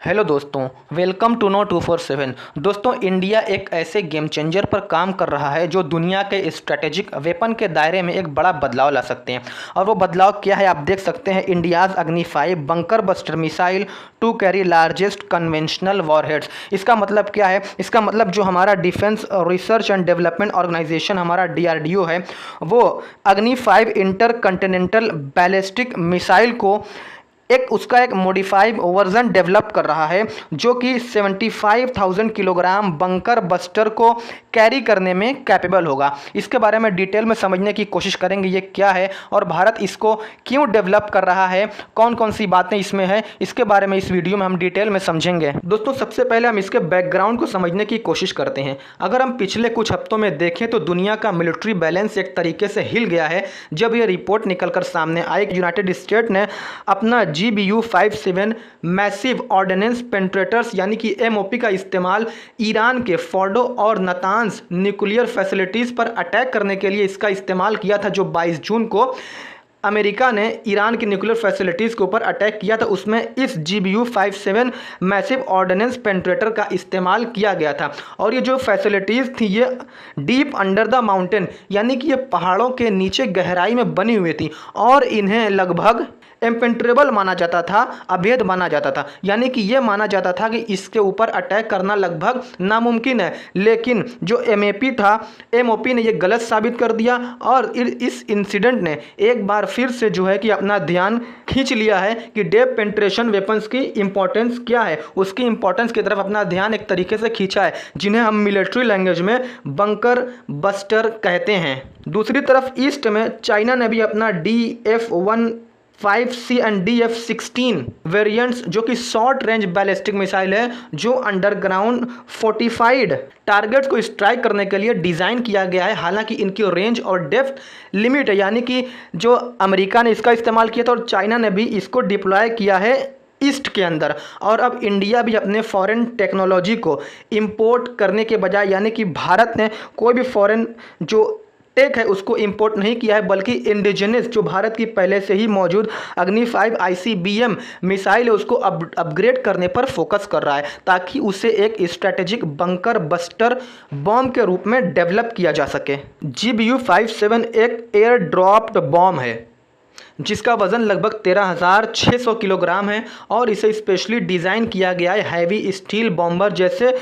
Hello दोस्तों, welcome to know 247। दोस्तों, India एक ऐसे गेम चेंजर पर काम कर रहा है जो दुनिया के स्ट्रेटेजिक वेपन के दायरे में एक बड़ा बदलाव ला सकते हैं। और वो बदलाव क्या है, आप देख सकते हैं। India's Agni 5 bunker buster missile to carry largest conventional warheads. इसका मतलब क्या है? इसका मतलब जो हमारा defence research and development organisation हमारा DRDO है, वो अग्नि 5 इंटर कंटिनेंटल बैलिस्टिक मिसाइल को उसका एक मॉडिफाइड वर्जन डेवलप कर रहा है जो कि 75,000 किलोग्राम बंकर बस्टर को कैरी करने में कैपेबल होगा। इसके बारे में डिटेल में समझने की कोशिश करेंगे, ये क्या है और भारत इसको क्यों डेवलप कर रहा है, कौन कौन सी बातें इसमें है, इसके बारे में इस वीडियो में हम डिटेल में समझेंगे। दोस्तों, सबसे पहले हम इसके बैकग्राउंड को समझने की कोशिश करते हैं। अगर हम पिछले कुछ हफ्तों में देखें तो दुनिया का मिलिट्री बैलेंस एक तरीके से हिल गया है जब ये रिपोर्ट निकलकर सामने आई। यूनाइटेड स्टेट ने अपना GBU-57 मैसिव ऑर्डिनेंस पेंट्रेटर्स यानी कि MOP का इस्तेमाल ईरान के फोर्डो और नतांज न्यूक्लियर फैसिलिटीज़ पर अटैक करने के लिए इसका इस्तेमाल किया था। जो 22 जून को अमेरिका ने ईरान की न्यूक्लियर फैसिलिटीज़ के ऊपर अटैक किया था, उसमें इस GBU-57 मैसिव ऑर्डिनेंस पेंट्रेटर का इस्तेमाल किया गया था। और ये जो फैसिलिटीज़ थी ये डीप अंडर द माउंटेन यानी कि ये पहाड़ों के नीचे गहराई में बनी हुई थी और इन्हें लगभग इम्पेंट्रेबल माना जाता था, अभेद माना जाता था। यानी कि ये माना जाता था कि इसके ऊपर अटैक करना लगभग नामुमकिन है। लेकिन जो MOP ने ये गलत साबित कर दिया और इस इंसिडेंट ने एक बार फिर से जो है कि अपना ध्यान खींच लिया है कि डेप पेंट्रेशन वेपन्स की इंपॉर्टेंस क्या है, उसकी इंपॉर्टेंस की तरफ अपना ध्यान एक तरीके से खींचा है, जिन्हें हम मिलिट्री लैंग्वेज में बंकर बस्टर कहते हैं। दूसरी तरफ ईस्ट में चाइना ने भी अपना DF-15C एंड DF-16 वेरिएंट्स जो कि शॉर्ट रेंज बैलिस्टिक मिसाइल है जो अंडरग्राउंड फोर्टिफाइड टारगेट्स को स्ट्राइक करने के लिए डिज़ाइन किया गया है। हालांकि इनकी रेंज और डेप्थ लिमिट है, यानी कि जो अमेरिका ने इसका इस्तेमाल किया था और चाइना ने भी इसको डिप्लॉय किया है ईस्ट के अंदर। और अब इंडिया भी अपने फॉरेन टेक्नोलॉजी को इंपोर्ट करने के बजाय, यानी कि भारत ने कोई भी फॉरेन जो टेक है उसको इंपोर्ट नहीं किया है, बल्कि इंडिजिनस जो भारत की पहले से ही मौजूद अग्नि 5 ICBM मिसाइल है उसको अपग्रेड करने पर फोकस कर रहा है ताकि उसे एक स्ट्रेटेजिक बंकर बस्टर बॉम्ब के रूप में डेवलप किया जा सके। GBU-57 एक एयर ड्रॉप्ड बॉम्ब है जिसका वज़न लगभग 13,600 किलोग्राम है और इसे स्पेशली डिज़ाइन किया गया है हैवी स्टील बॉम्बर जैसे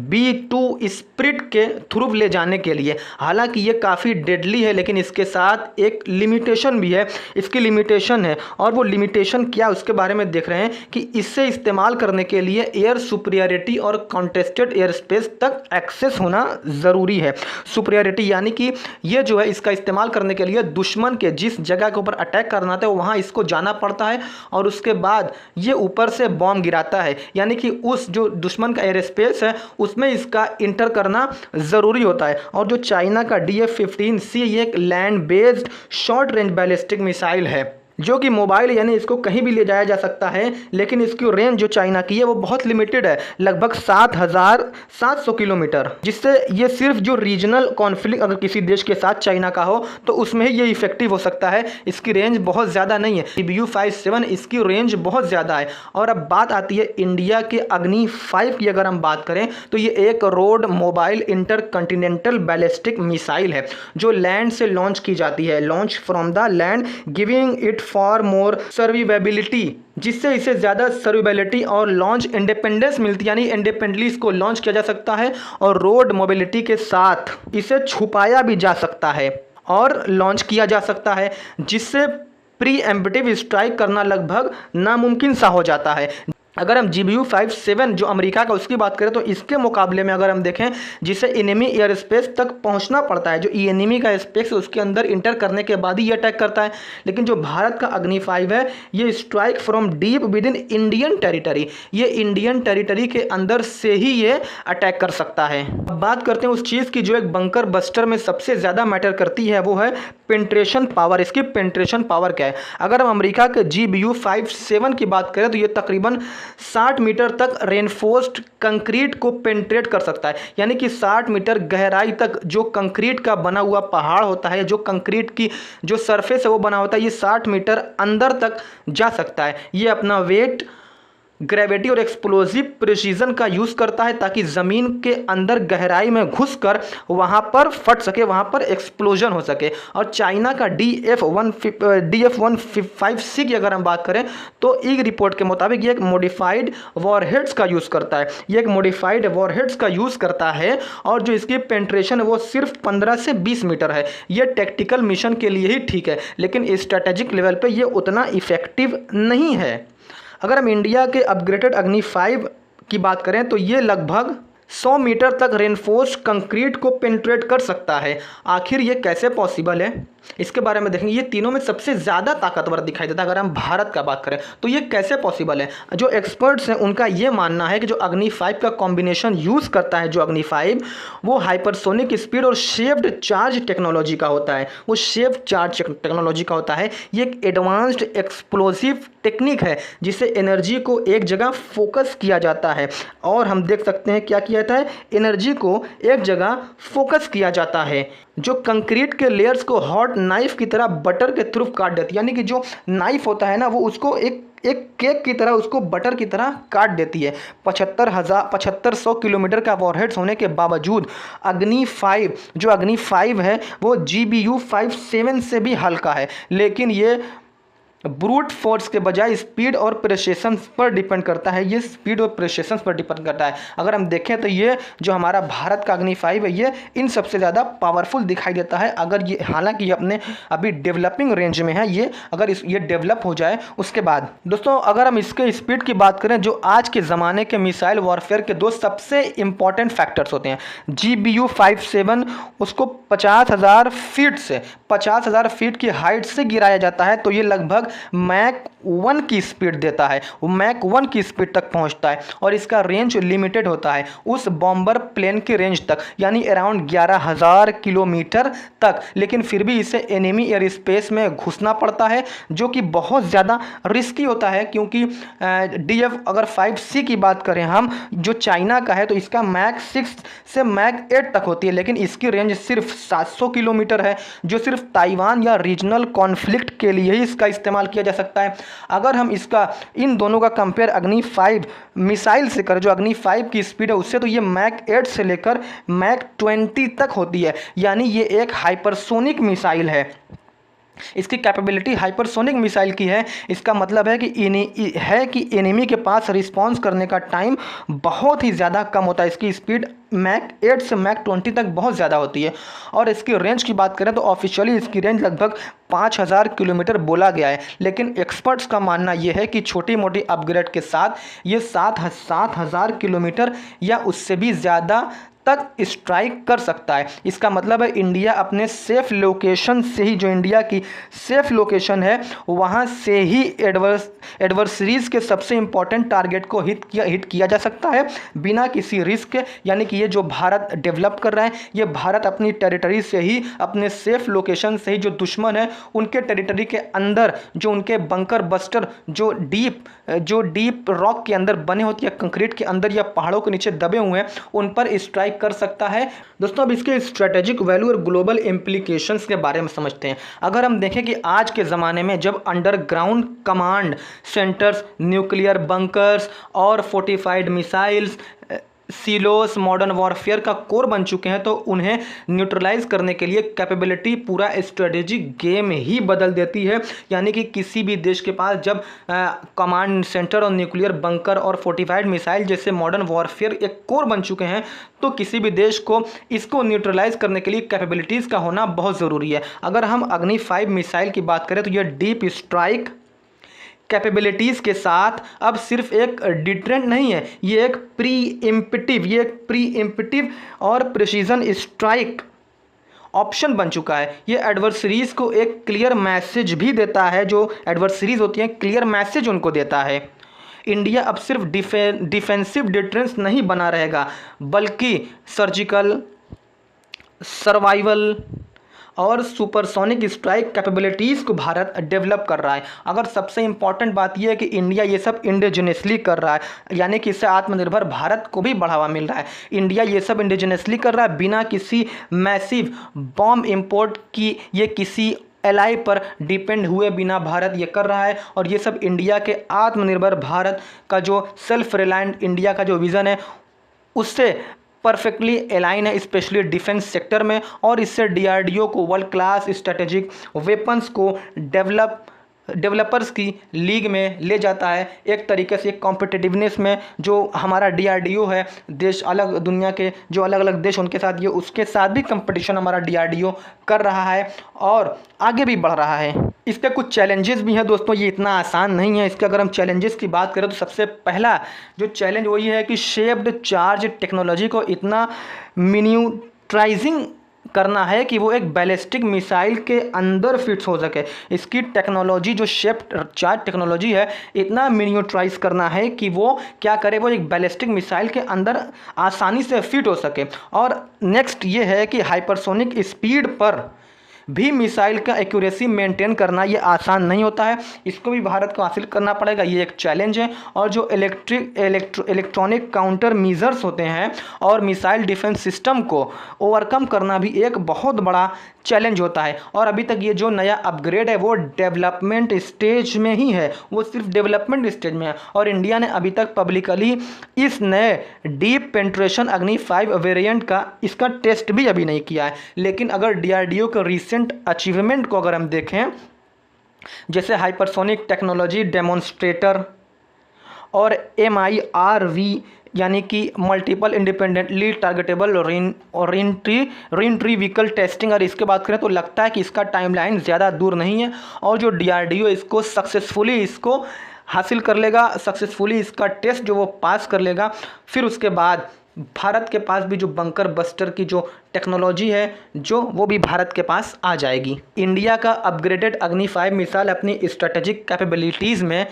B-2 स्प्रिट के थ्रू ले जाने के लिए। हालांकि ये काफ़ी डेडली है, लेकिन इसके साथ एक लिमिटेशन भी है। इसकी लिमिटेशन है और वो लिमिटेशन क्या, उसके बारे में देख रहे हैं कि इससे इस्तेमाल करने के लिए एयर सुपीरियरिटी और कॉन्टेस्टेड एयर स्पेस तक एक्सेस होना ज़रूरी है। सुपीरियरिटी यानी कि ये जो है इसका इस्तेमाल करने के लिए दुश्मन के जिस जगह के ऊपर अटैक करना था वहाँ इसको जाना पड़ता है और उसके बाद ये ऊपर से बॉम्ब गिराता है, यानी कि उस जो दुश्मन का एयर स्पेस है उसमें इसका इंटर करना ज़रूरी होता है। और जो चाइना का DF-15C ये एक land based short range ballistic missile है जो कि मोबाइल यानी इसको कहीं भी ले जाया जा सकता है, लेकिन इसकी रेंज जो चाइना की है वो बहुत लिमिटेड है, लगभग 7,700 किलोमीटर, जिससे ये सिर्फ जो रीजनल कॉन्फ्लिक्ट अगर किसी देश के साथ चाइना का हो तो उसमें ही ये इफेक्टिव हो सकता है। इसकी रेंज बहुत ज़्यादा नहीं है। GBU-57 इसकी रेंज बहुत ज़्यादा है। और अब बात आती है इंडिया के अग्नि 5 की। अगर हम बात करें तो ये एक road mobile intercontinental ballistic missile है जो लैंड से लॉन्च की जाती है, launch from the land, giving it for more survivability, जिससे इसे ज़्यादा सर्विवेबिलिटी और लॉन्च इंडिपेंडेंस मिलती है, यानी इंडिपेंडेंटली इसको लॉन्च किया जा सकता है और रोड मोबिलिटी के साथ इसे छुपाया भी जा सकता है और लॉन्च किया जा सकता है, जिससे प्री एम्प्टिव स्ट्राइक करना लगभग नामुमकिन सा हो जाता है। अगर हम GBU-57 जो अमेरिका का उसकी बात करें तो इसके मुकाबले में अगर हम देखें जिसे एनिमी एयर स्पेस तक पहुंचना पड़ता है, जो एनिमी का स्पेस है उसके अंदर इंटर करने के बाद ही ये अटैक करता है। लेकिन जो भारत का अग्नि 5 है ये strike from deep with in Indian territory, ये इंडियन टेरिटरी के अंदर से ही ये अटैक कर सकता है। अब बात करते हैं उस चीज़ की जो एक बंकर बस्टर में सबसे ज़्यादा मैटर करती है, वो है पेंट्रेशन पावर। इसकी पेंट्रेशन पावर क्या है? अगर हम अमेरिका के GBU-57 की बात करें तो ये तकरीबन 60 मीटर तक रेनफोर्स्ड कंक्रीट को पेंट्रेट कर सकता है, यानी कि 60 मीटर गहराई तक जो कंक्रीट का बना हुआ पहाड़ होता है, जो कंक्रीट की जो सरफेस है वो बना होता है, ये 60 मीटर अंदर तक जा सकता है। ये अपना वेट ग्रेविटी और एक्सप्लोजिव प्रिसीजन का यूज़ करता है ताकि ज़मीन के अंदर गहराई में घुसकर वहाँ पर फट सके, वहाँ पर एक्सप्लोजन हो सके। और चाइना का DF-156 की अगर हम बात करें तो एक रिपोर्ट के मुताबिक ये एक मॉडिफाइड वॉरहेड्स का यूज़ करता है, ये एक मॉडिफाइड वॉरहेड्स का यूज़ करता है और जो इसकी पेंट्रेशन है वो सिर्फ 15 से 20 मीटर है। ये टैक्टिकल मिशन के लिए ही ठीक है, लेकिन स्ट्रैटेजिक लेवल पे ये उतना इफ़ेक्टिव नहीं है। अगर हम इंडिया के अपग्रेडेड अग्नि 5 की बात करें तो ये लगभग 100 मीटर तक रेनफोर्स्ड कंक्रीट को पेनिट्रेट कर सकता है। आखिर ये कैसे पॉसिबल है, इसके बारे में देखेंगे। ये तीनों में सबसे ज़्यादा ताकतवर दिखाई देता है। अगर हम भारत का बात करें तो ये कैसे पॉसिबल है, जो एक्सपर्ट्स हैं उनका ये मानना है कि जो अग्नि 5 का कॉम्बिनेशन यूज़ करता है, जो अग्नि 5 वो हाइपरसोनिक स्पीड और शेप्ड चार्ज टेक्नोलॉजी का होता है, वो शेप्ड चार्ज टेक्नोलॉजी का होता है। ये एक एडवांस्ड एक्सप्लोसिव टेक्निक है जिसे एनर्जी को एक जगह फोकस किया जाता है। और हम देख सकते हैं क्या किया जाता है, एनर्जी को एक जगह फोकस किया जाता है जो कंक्रीट के लेयर्स को हॉट नाइफ की तरह बटर के थ्रू काट देती है। यानी कि जो नाइफ होता है ना, वो उसको एक केक की तरह, उसको बटर की तरह काट देती है। 7500 किलोमीटर का वॉरहेड्स होने के बावजूद अग्नि 5 जो अग्नि 5 है वो GBU-57 से भी हल्का है, लेकिन ये ब्रूट फोर्स के बजाय स्पीड और प्रेसिशन पर डिपेंड करता है। ये स्पीड और प्रेसिशन पर डिपेंड करता है। अगर हम देखें तो ये जो हमारा भारत का अग्नि 5 है ये इन सबसे ज़्यादा पावरफुल दिखाई देता है। अगर ये, हालांकि ये अपने अभी डेवलपिंग रेंज में है, ये अगर ये डेवलप हो जाए उसके बाद। दोस्तों अगर हम इसके स्पीड की बात करें, जो आज के ज़माने के मिसाइल वॉरफेयर के दो सबसे इंपॉर्टेंट फैक्टर्स होते हैं, GBU-57 उसको 50,000 फीट से 50,000 फीट की हाइट से गिराया जाता है, तो ये लगभग मैक 1 की स्पीड देता है, वो मैक 1 की स्पीड तक पहुंचता है और इसका रेंज लिमिटेड होता है उस बॉम्बर प्लेन के रेंज तक, यानी अराउंड 11,000 किलोमीटर तक। लेकिन फिर भी इसे एनिमी एयर स्पेस में घुसना पड़ता है जो कि बहुत ज़्यादा रिस्की होता है, क्योंकि DF अगर 5C की बात करें हम, जो चाइना का है, तो इसका मैक 6 से मैक 8 तक होती है, लेकिन इसकी रेंज सिर्फ 700 किलोमीटर है, जो सिर्फ ताइवान या रीजनल कॉन्फ्लिक्ट के लिए ही इसका इस्तेमाल किया जा सकता है। अगर हम इसका इन दोनों का कंपेयर अग्नि 5 मिसाइल से करें, जो अग्नि 5 की स्पीड है उससे, तो ये मैक 8 से लेकर मैक 20 तक होती है, यानी ये एक हाइपरसोनिक मिसाइल है। इसकी कैपेबिलिटी हाइपरसोनिक मिसाइल की है। इसका मतलब है कि एनिमी के पास रिस्पॉन्स करने का टाइम बहुत ही ज़्यादा कम होता है। इसकी स्पीड मैक 8 से मैक 20 तक बहुत ज़्यादा होती है। और इसकी रेंज की बात करें तो ऑफिशियली इसकी रेंज लगभग 5,000 किलोमीटर बोला गया है, लेकिन एक्सपर्ट्स का मानना यह है कि छोटी मोटी अपग्रेड के साथ ये 7,000 किलोमीटर या उससे भी ज़्यादा तक स्ट्राइक कर सकता है। इसका मतलब है इंडिया अपने सेफ लोकेशन से ही, जो इंडिया की सेफ लोकेशन है वहाँ से ही एडवर्सरीज के सबसे इंपॉर्टेंट टारगेट को हिट किया जा सकता है बिना किसी रिस्क के। यानी कि ये जो भारत डेवलप कर रहा है, ये भारत अपनी टेरिटरी से ही, अपने सेफ लोकेशन से ही जो दुश्मन है उनके टेरिटरी के अंदर, जो उनके बंकर बस्टर जो डीप रॉक के अंदर बने होती है, कंक्रीट के अंदर या पहाड़ों के नीचे दबे हुए हैं, उन पर स्ट्राइक कर सकता है। दोस्तों अब इसके स्ट्रेटेजिक वैल्यू और ग्लोबल इम्प्लीकेशंस के बारे में समझते हैं। अगर हम देखें कि आज के ज़माने में जब underground command centres, nuclear bunkers और fortified missiles, silos modern warfare का कोर बन चुके हैं, तो उन्हें न्यूट्रलाइज करने के लिए कैपेबिलिटी पूरा स्ट्रेटेजिक गेम ही बदल देती है। यानी कि किसी भी देश के पास जब कमांड सेंटर और न्यूक्लियर बंकर और फोर्टिफाइड मिसाइल जैसे मॉडर्न वॉरफेयर एक कोर बन चुके हैं, तो किसी भी देश को इसको न्यूट्रलाइज करने के लिए कैपेबिलिटीज़ का होना बहुत ज़रूरी है। अगर हम अग्नि 5 मिसाइल की बात करें तो यह डीप स्ट्राइक कैपेबिलिटीज़ के साथ अब सिर्फ एक डिटरेंट नहीं है, ये एक प्री इम्पिटिव और प्रिसीजन स्ट्राइक ऑप्शन बन चुका है। ये एडवर्सरीज को एक क्लियर मैसेज भी देता है, जो एडवर्सरीज होती हैं क्लियर मैसेज उनको देता है। इंडिया अब सिर्फ डिफेंसिव डिटरेंस नहीं बना रहेगा, बल्कि सर्जिकल, सर्वाइवल और सुपरसोनिक स्ट्राइक कैपेबिलिटीज़ को भारत डेवलप कर रहा है। अगर सबसे इंपॉर्टेंट बात यह है कि इंडिया ये सब इंडिजिनसली कर रहा है, यानी कि इससे आत्मनिर्भर भारत को भी बढ़ावा मिल रहा है। इंडिया ये सब इंडिजिनसली कर रहा है बिना किसी मैसिव बॉम्ब इंपोर्ट की, ये किसी एलआई पर डिपेंड हुए बिना भारत ये कर रहा है। और ये सब इंडिया के आत्मनिर्भर भारत का जो सेल्फ रिलायंट इंडिया का जो विज़न है उससे परफेक्टली अलाइन है, स्पेशली डिफेंस सेक्टर में। और इससे डीआरडीओ को वर्ल्ड क्लास स्ट्रेटेजिक वेपन्स को डेवलपर्स की लीग में ले जाता है। एक तरीके से कॉम्पिटिटिवनेस में जो हमारा डीआरडीओ है, देश अलग दुनिया के जो अलग अलग देश उनके साथ ये उसके साथ भी कंपटीशन हमारा डीआरडीओ कर रहा है और आगे भी बढ़ रहा है। इसके कुछ चैलेंजेस भी हैं दोस्तों, ये इतना आसान नहीं है। इसके अगर हम चैलेंजेस की बात करें तो सबसे पहला जो चैलेंज वही है कि शेप्ड चार्ज टेक्नोलॉजी को इतना मिनिट्राइजिंग करना है कि वो एक बैलिस्टिक मिसाइल के अंदर फिट्स हो सके। इसकी टेक्नोलॉजी जो शेप्ड चार्ज टेक्नोलॉजी है इतना मिनिट्राइज करना है कि वो क्या करे, वो एक बैलिस्टिक मिसाइल के अंदर आसानी से फिट हो सके। और नेक्स्ट ये है कि हाइपरसोनिक स्पीड पर भी मिसाइल का एक्यूरेसी मेंटेन करना ये आसान नहीं होता है, इसको भी भारत को हासिल करना पड़ेगा, ये एक चैलेंज है। और जो इलेक्ट्रॉनिक काउंटर मीजर्स होते हैं और मिसाइल डिफेंस सिस्टम को ओवरकम करना भी एक बहुत बड़ा चैलेंज होता है। और अभी तक ये जो नया अपग्रेड है वो डेवलपमेंट स्टेज में ही है, वो सिर्फ डेवलपमेंट स्टेज में है। और इंडिया ने अभी तक पब्लिकली इस नए डीप पेंट्रेशन अग्नि 5 वेरिएंट का इसका टेस्ट भी अभी नहीं किया है। लेकिन अगर डीआरडीओ के रिसेंट अचीवमेंट को अगर हम देखें, जैसे हाइपरसोनिक टेक्नोलॉजी डेमोन्स्ट्रेटर और MIRV यानी कि multiple independently targetable re-entry vehicle testing, और इसके बात करें तो लगता है कि इसका टाइमलाइन ज़्यादा दूर नहीं है और जो डीआरडीओ इसको सक्सेसफुली इसको हासिल कर लेगा, सक्सेसफुली इसका टेस्ट जो वो पास कर लेगा, फिर उसके बाद भारत के पास भी जो बंकर बस्टर की जो टेक्नोलॉजी है जो वो भी भारत के पास आ जाएगी। इंडिया का अपग्रेडेड अग्नि 5 मिसाइल अपनी स्ट्रेटेजिक कैपेबिलिटीज़ में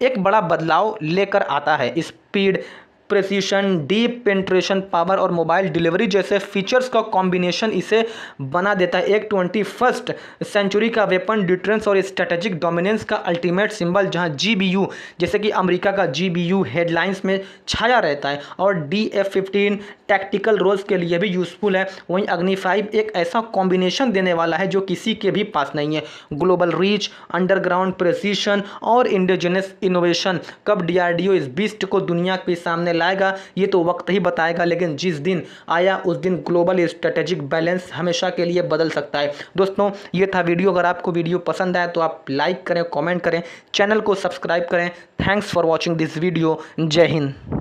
एक बड़ा बदलाव लेकर आता है। Speed, precision, deep penetration, power और मोबाइल डिलीवरी जैसे फीचर्स का कॉम्बिनेशन इसे बना देता है एक 21st सेंचुरी का वेपन डिटरेंस और स्ट्रेटेजिक डोमिनेंस का अल्टीमेट सिंबल, जहां GBU जैसे कि अमेरिका का GBU हेडलाइंस में छाया रहता है और DF-15 टैक्टिकल रोल्स के लिए भी यूज़फुल है। वहीं अग्नि 5 एक ऐसा कॉम्बिनेशन देने वाला है जो किसी के भी पास नहीं है, ग्लोबल रीच, अंडरग्राउंड प्रेसिशन और इंडिजिनस इनोवेशन। कब डीआरडीओ इस बीस्ट को दुनिया के सामने लाएगा ये तो वक्त ही बताएगा, लेकिन जिस दिन आया उस दिन ग्लोबल स्ट्रेटेजिक बैलेंस हमेशा के लिए बदल सकता है। दोस्तों ये था वीडियो, अगर आपको वीडियो पसंद आए तो आप लाइक करें, कमेंट करें, चैनल को सब्सक्राइब करें। Thanks for watching this video. जय हिंद।